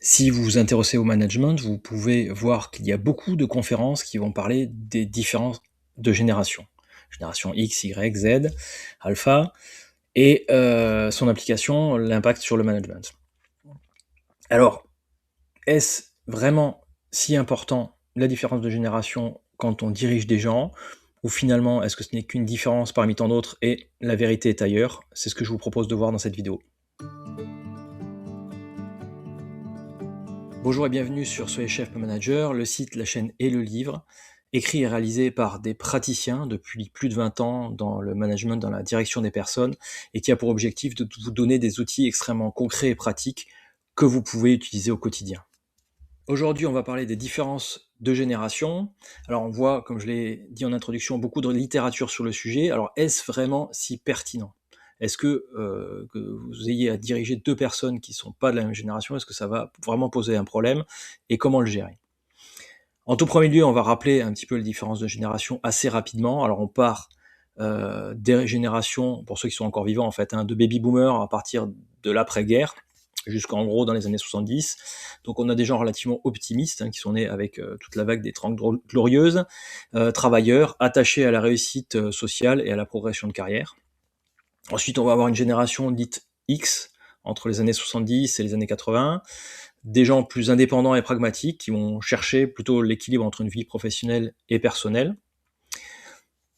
Si vous vous intéressez au management, vous pouvez voir qu'il y a beaucoup de conférences qui vont parler des différences de générations. Génération X, Y, Z, alpha et son application, l'impact sur le management. Alors, est-ce vraiment si important la différence de génération quand on dirige des gens? Ou finalement, est-ce que ce n'est qu'une différence parmi tant d'autres et la vérité est ailleurs? C'est ce que je vous propose de voir dans cette vidéo. Bonjour et bienvenue sur Soyez Chef Pas Manager, le site, la chaîne et le livre, écrit et réalisé par des praticiens depuis plus de 20 ans dans le management, dans la direction des personnes, et qui a pour objectif de vous donner des outils extrêmement concrets et pratiques que vous pouvez utiliser au quotidien. Aujourd'hui, on va parler des différences de génération. Alors on voit, comme je l'ai dit en introduction, beaucoup de littérature sur le sujet. Alors est-ce vraiment si pertinent? Est-ce que vous ayez à diriger 2 personnes qui ne sont pas de la même génération, est-ce que ça va vraiment poser un problème et comment le gérer? En tout premier lieu, on va rappeler un petit peu les différences de génération assez rapidement. Alors on part, des générations, pour ceux qui sont encore vivants en fait, hein, de baby boomers à partir de l'après-guerre, jusqu'en gros dans les années 70. Donc on a des gens relativement optimistes, hein, qui sont nés avec, toute la vague des 30 glorieuses, travailleurs, attachés à la réussite, sociale et à la progression de carrière. Ensuite, on va avoir une génération dite X, entre les années 70 et les années 80, des gens plus indépendants et pragmatiques qui vont chercher plutôt l'équilibre entre une vie professionnelle et personnelle.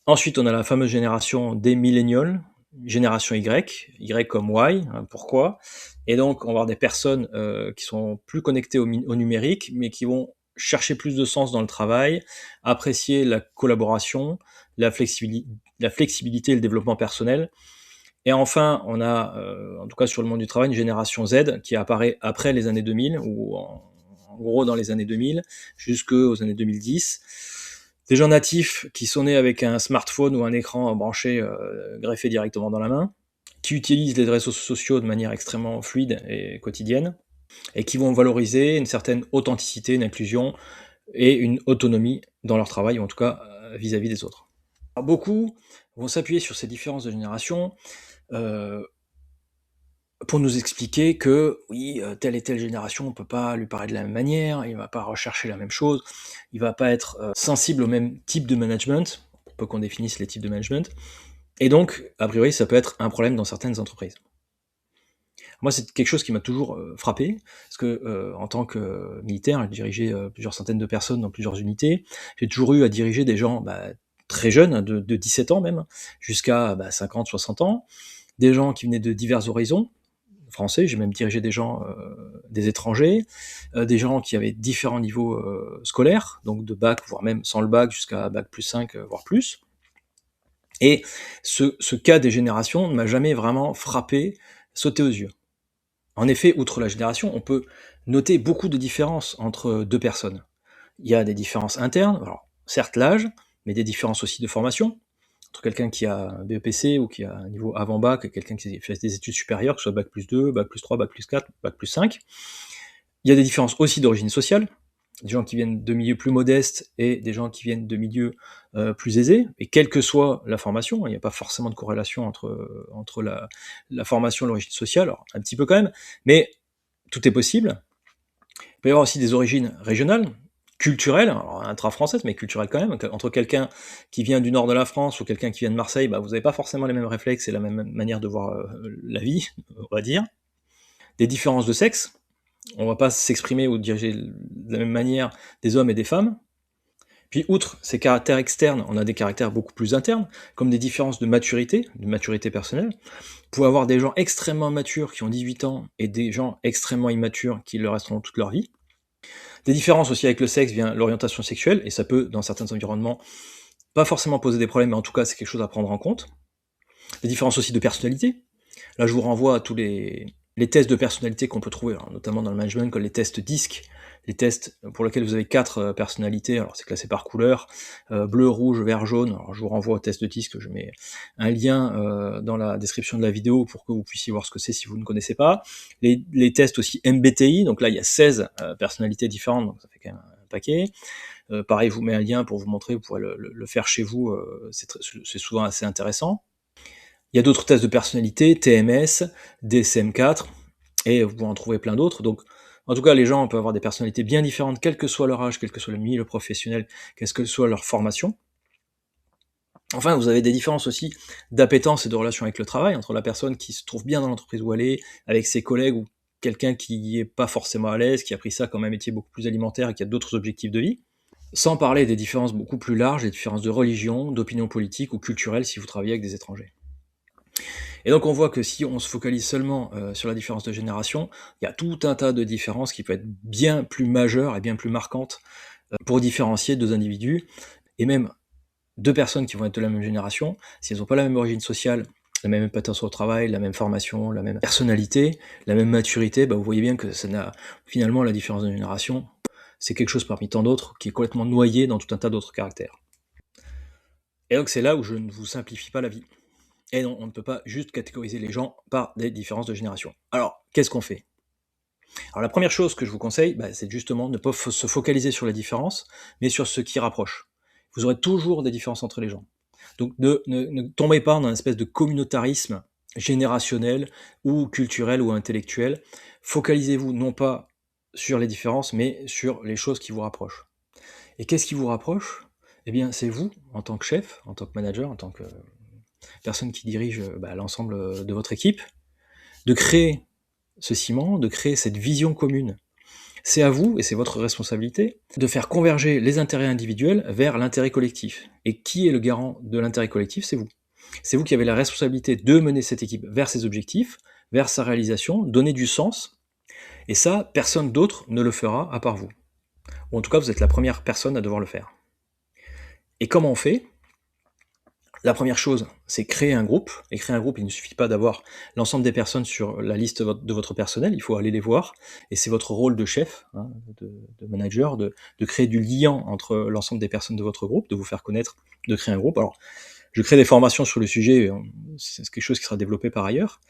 Ensuite, on a la fameuse génération des millennials, génération Y, Y comme Y, hein, pourquoi? Et donc, on va avoir des personnes qui sont plus connectées au numérique, mais qui vont chercher plus de sens dans le travail, apprécier la collaboration, la flexibilité et le développement personnel. Et enfin, on a, en tout cas sur le monde du travail, une génération Z qui apparaît après les années 2000, ou en gros dans les années 2000, jusqu'aux années 2010. Des gens natifs qui sont nés avec un smartphone ou un écran branché, greffé directement dans la main, qui utilisent les réseaux sociaux de manière extrêmement fluide et quotidienne, et qui vont valoriser une certaine authenticité, une inclusion et une autonomie dans leur travail, ou en tout cas vis-à-vis des autres. Alors, beaucoup vont s'appuyer sur ces différences de génération pour nous expliquer que oui, telle et telle génération, on peut pas lui parler de la même manière, il va pas rechercher la même chose, il va pas être sensible au même type de management, pour peu qu'on définisse les types de management, et donc, a priori, ça peut être un problème dans certaines entreprises. Moi, c'est quelque chose qui m'a toujours frappé, parce que en tant que militaire, j'ai dirigé plusieurs centaines de personnes dans plusieurs unités, j'ai toujours eu à diriger des gens très jeunes, de 17 ans même, jusqu'à 50, 60 ans, des gens qui venaient de divers horizons, français, j'ai même dirigé des gens, des étrangers, des gens qui avaient différents niveaux scolaires, donc de bac, voire même sans le bac, jusqu'à bac plus 5, voire plus. Et ce cas des générations ne m'a jamais vraiment frappé, sauté aux yeux. En effet, outre la génération, on peut noter beaucoup de différences entre deux personnes. Il y a des différences internes, alors certes l'âge, mais des différences aussi de formation, entre quelqu'un qui a un BEPC ou qui a un niveau avant bac et quelqu'un qui fait des études supérieures, que ce soit bac plus 2, bac plus 3, bac plus 4, bac plus 5. Il y a des différences aussi d'origine sociale, des gens qui viennent de milieux plus modestes et des gens qui viennent de milieux plus aisés, et quelle que soit la formation, il n'y a pas forcément de corrélation entre la formation et l'origine sociale, alors un petit peu quand même, mais tout est possible. Il peut y avoir aussi des origines régionales, culturelles, alors intra-françaises, mais culturelles quand même. Entre quelqu'un qui vient du nord de la France ou quelqu'un qui vient de Marseille, vous n'avez pas forcément les mêmes réflexes et la même manière de voir la vie, on va dire. Des différences de sexe, on ne va pas s'exprimer ou diriger de la même manière des hommes et des femmes. Puis outre ces caractères externes, on a des caractères beaucoup plus internes, comme des différences de maturité personnelle. Vous pouvez avoir des gens extrêmement matures qui ont 18 ans et des gens extrêmement immatures qui le resteront toute leur vie. Des différences aussi avec le sexe vient l'orientation sexuelle, et ça peut, dans certains environnements, pas forcément poser des problèmes, mais en tout cas c'est quelque chose à prendre en compte. Des différences aussi de personnalité. Là je vous renvoie à tous les tests de personnalité qu'on peut trouver, hein, notamment dans le management, comme les tests DISC, les tests pour lesquels vous avez 4 personnalités, alors c'est classé par couleur, bleu, rouge, vert, jaune. Alors je vous renvoie au test de DISC, je mets un lien dans la description de la vidéo pour que vous puissiez voir ce que c'est si vous ne connaissez pas. Les tests aussi MBTI, donc là il y a 16 personnalités différentes, donc ça fait quand même un paquet. Pareil, je vous mets un lien pour vous montrer, vous pourrez le faire chez vous, c'est souvent assez intéressant. Il y a d'autres tests de personnalité, TMS, DSM-4, et vous pouvez en trouver plein d'autres. Donc En tout cas, les gens peuvent avoir des personnalités bien différentes, quel que soit leur âge, quel que soit le milieu professionnel, quelle que soit leur formation. Enfin, vous avez des différences aussi d'appétence et de relation avec le travail, entre la personne qui se trouve bien dans l'entreprise où elle est, avec ses collègues, ou quelqu'un qui est pas forcément à l'aise, qui a pris ça comme un métier beaucoup plus alimentaire et qui a d'autres objectifs de vie. Sans parler des différences beaucoup plus larges, les différences de religion, d'opinion politique ou culturelle si vous travaillez avec des étrangers. Et donc on voit que si on se focalise seulement sur la différence de génération, il y a tout un tas de différences qui peuvent être bien plus majeures et bien plus marquantes pour différencier deux individus, et même deux personnes qui vont être de la même génération, si elles n'ont pas la même origine sociale, la même appétence au travail, la même formation, la même personnalité, la même maturité, bah vous voyez bien que ça n'a finalement la différence de génération, c'est quelque chose parmi tant d'autres qui est complètement noyé dans tout un tas d'autres caractères. Et donc c'est là où je ne vous simplifie pas la vie. Et non, on ne peut pas juste catégoriser les gens par des différences de génération. Alors, qu'est-ce qu'on fait? Alors la première chose que je vous conseille, bah, c'est justement de ne pas se focaliser sur les différences, mais sur ce qui rapproche. Vous aurez toujours des différences entre les gens. Donc ne tombez pas dans une espèce de communautarisme générationnel ou culturel ou intellectuel. Focalisez-vous non pas sur les différences, mais sur les choses qui vous rapprochent. Et qu'est-ce qui vous rapproche? Eh bien, c'est vous, en tant que chef, en tant que manager, en tant que personne qui dirige bah, l'ensemble de votre équipe, de créer ce ciment, de créer cette vision commune. C'est à vous, et c'est votre responsabilité, de faire converger les intérêts individuels vers l'intérêt collectif. Et qui est le garant de l'intérêt collectif? C'est vous. C'est vous qui avez la responsabilité de mener cette équipe vers ses objectifs, vers sa réalisation, donner du sens. Et ça, personne d'autre ne le fera à part vous. Ou en tout cas, vous êtes la première personne à devoir le faire. Et comment on fait? La première chose, c'est créer un groupe. Et créer un groupe, il ne suffit pas d'avoir l'ensemble des personnes sur la liste de votre personnel, il faut aller les voir. Et c'est votre rôle de chef, hein, de manager, de créer du lien entre l'ensemble des personnes de votre groupe, de vous faire connaître, de créer un groupe. Alors, je crée des formations sur le sujet, c'est quelque chose qui sera développé par ailleurs.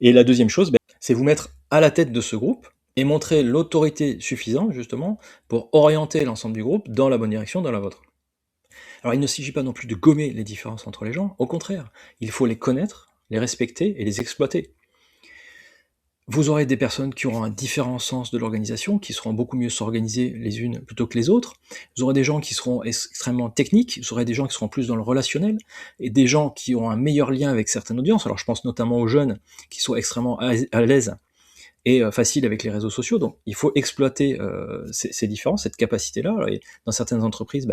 Et la deuxième chose, c'est vous mettre à la tête de ce groupe et montrer l'autorité suffisante, justement, pour orienter l'ensemble du groupe dans la bonne direction, dans la vôtre. Alors il ne s'agit pas non plus de gommer les différences entre les gens, au contraire, il faut les connaître, les respecter et les exploiter. Vous aurez des personnes qui auront un différent sens de l'organisation, qui seront beaucoup mieux s'organiser les unes plutôt que les autres. Vous aurez des gens qui seront extrêmement techniques, vous aurez des gens qui seront plus dans le relationnel, et des gens qui auront un meilleur lien avec certaines audiences. Alors je pense notamment aux jeunes qui sont extrêmement à l'aise et facile avec les réseaux sociaux. Donc il faut exploiter ces différences, cette capacité-là. Et dans certaines entreprises,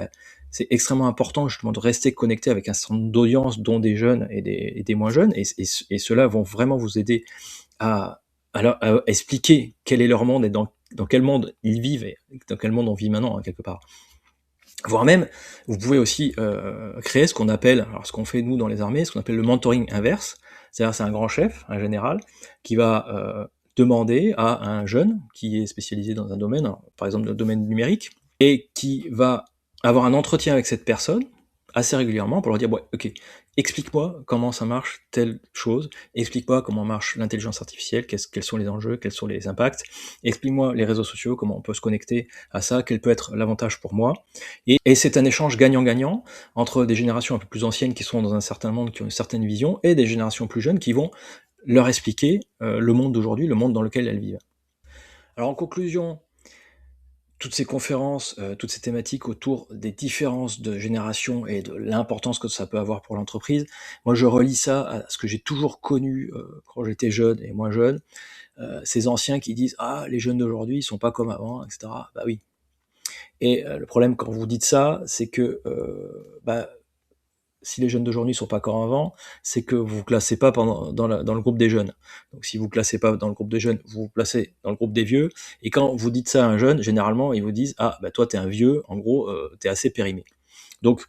c'est extrêmement important justement de rester connecté avec un certain nombre d'audiences, dont des jeunes et des moins jeunes, et ceux-là vont vraiment vous aider à expliquer quel est leur monde et dans quel monde ils vivent et dans quel monde on vit maintenant, hein, quelque part. Voire même, vous pouvez aussi créer ce qu'on appelle, alors ce qu'on fait nous dans les armées, ce qu'on appelle le mentoring inverse. C'est-à-dire c'est un grand chef, un général, qui va demander à un jeune qui est spécialisé dans un domaine, alors, par exemple le domaine numérique, et qui va avoir un entretien avec cette personne assez régulièrement pour leur dire, ouais, ok, explique-moi comment ça marche telle chose, explique-moi comment marche l'intelligence artificielle, quels sont les enjeux, quels sont les impacts, explique-moi les réseaux sociaux, comment on peut se connecter à ça, quel peut être l'avantage pour moi. Et c'est un échange gagnant-gagnant entre des générations un peu plus anciennes qui sont dans un certain monde, qui ont une certaine vision, et des générations plus jeunes qui vont leur expliquer le monde d'aujourd'hui, le monde dans lequel elles vivent. Alors en conclusion, toutes ces conférences, toutes ces thématiques autour des différences de génération et de l'importance que ça peut avoir pour l'entreprise, moi je relie ça à ce que j'ai toujours connu quand j'étais jeune et moins jeune, ces anciens qui disent «Ah, les jeunes d'aujourd'hui, ils sont pas comme avant», etc. Bah oui. Et le problème quand vous dites ça, c'est que si les jeunes d'aujourd'hui ne sont pas comme avant, c'est que vous ne vous classez pas dans le groupe des jeunes. Donc si vous ne vous classez pas dans le groupe des jeunes, vous vous placez dans le groupe des vieux, et quand vous dites ça à un jeune, généralement, ils vous disent « Ah, bah toi, t'es un vieux, en gros, t'es assez périmé ». Donc,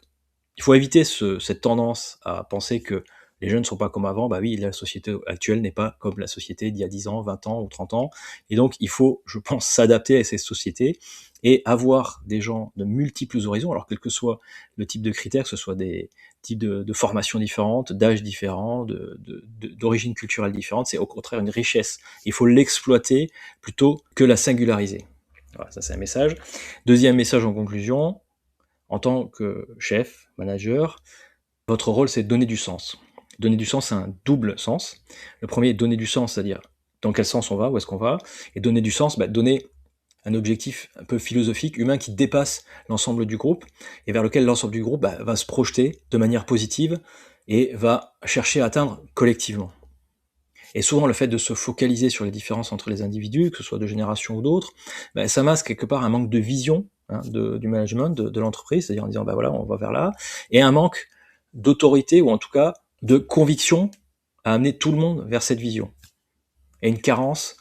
il faut éviter cette tendance à penser que les jeunes ne sont pas comme avant. Bah oui, la société actuelle n'est pas comme la société d'il y a 10 ans, 20 ans ou 30 ans. Et donc, il faut, je pense, s'adapter à ces sociétés et avoir des gens de multiples horizons, alors quel que soit le type de critères, que ce soit des types de formations différentes, d'âges différents, d'origines culturelles différentes, c'est au contraire une richesse. Il faut l'exploiter plutôt que la singulariser. Voilà, ça c'est un message. Deuxième message en conclusion, en tant que chef, manager, votre rôle, c'est de donner du sens. Donner du sens, c'est un double sens. Le premier, donner du sens, c'est-à-dire dans quel sens on va, où est-ce qu'on va, et donner du sens, donner un objectif un peu philosophique, humain, qui dépasse l'ensemble du groupe et vers lequel l'ensemble du groupe va se projeter de manière positive et va chercher à atteindre collectivement. Et souvent, le fait de se focaliser sur les différences entre les individus, que ce soit de génération ou d'autres, ça masque quelque part un manque de vision du management, de l'entreprise, c'est-à-dire en disant, voilà, on va vers là, et un manque d'autorité, ou en tout cas de conviction à amener tout le monde vers cette vision. Et une carence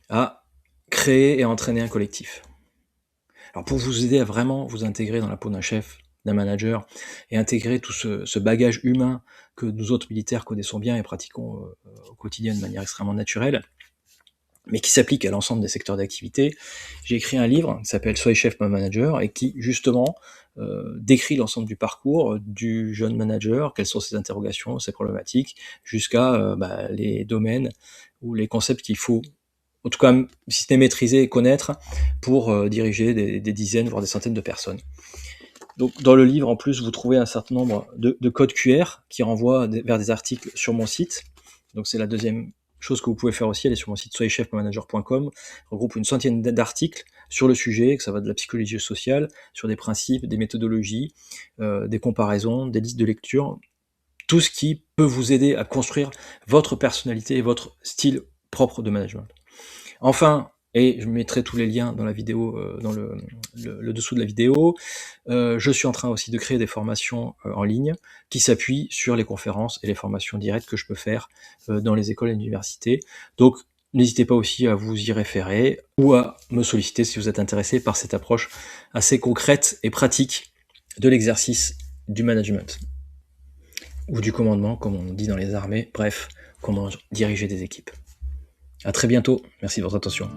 à créer et entraîner un collectif. Alors pour vous aider à vraiment vous intégrer dans la peau d'un chef, d'un manager, et intégrer tout ce bagage humain que nous autres militaires connaissons bien et pratiquons au quotidien de manière extrêmement naturelle, mais qui s'applique à l'ensemble des secteurs d'activité, j'ai écrit un livre qui s'appelle « Soyez chef, mon manager » et qui, justement, décrit l'ensemble du parcours du jeune manager, quelles sont ses interrogations, ses problématiques, jusqu'à les domaines ou les concepts qu'il faut, en tout cas, si ce n'est maîtriser et connaître, pour diriger des dizaines, voire des centaines de personnes. Donc, dans le livre, en plus, vous trouvez un certain nombre de codes QR qui renvoient vers des articles sur mon site. Donc, c'est la deuxième chose que vous pouvez faire aussi, aller sur mon site soyezchefmanager.com, regroupe une centaine d'articles sur le sujet, que ça va de la psychologie sociale, sur des principes, des méthodologies, des comparaisons, des listes de lecture, tout ce qui peut vous aider à construire votre personnalité et votre style propre de management. Enfin, et je mettrai tous les liens dans la vidéo, dans le dessous de la vidéo, je suis en train aussi de créer des formations en ligne qui s'appuient sur les conférences et les formations directes que je peux faire dans les écoles et universités. Donc, n'hésitez pas aussi à vous y référer ou à me solliciter si vous êtes intéressé par cette approche assez concrète et pratique de l'exercice du management ou du commandement, comme on dit dans les armées. Bref, comment diriger des équipes. À très bientôt. Merci de votre attention.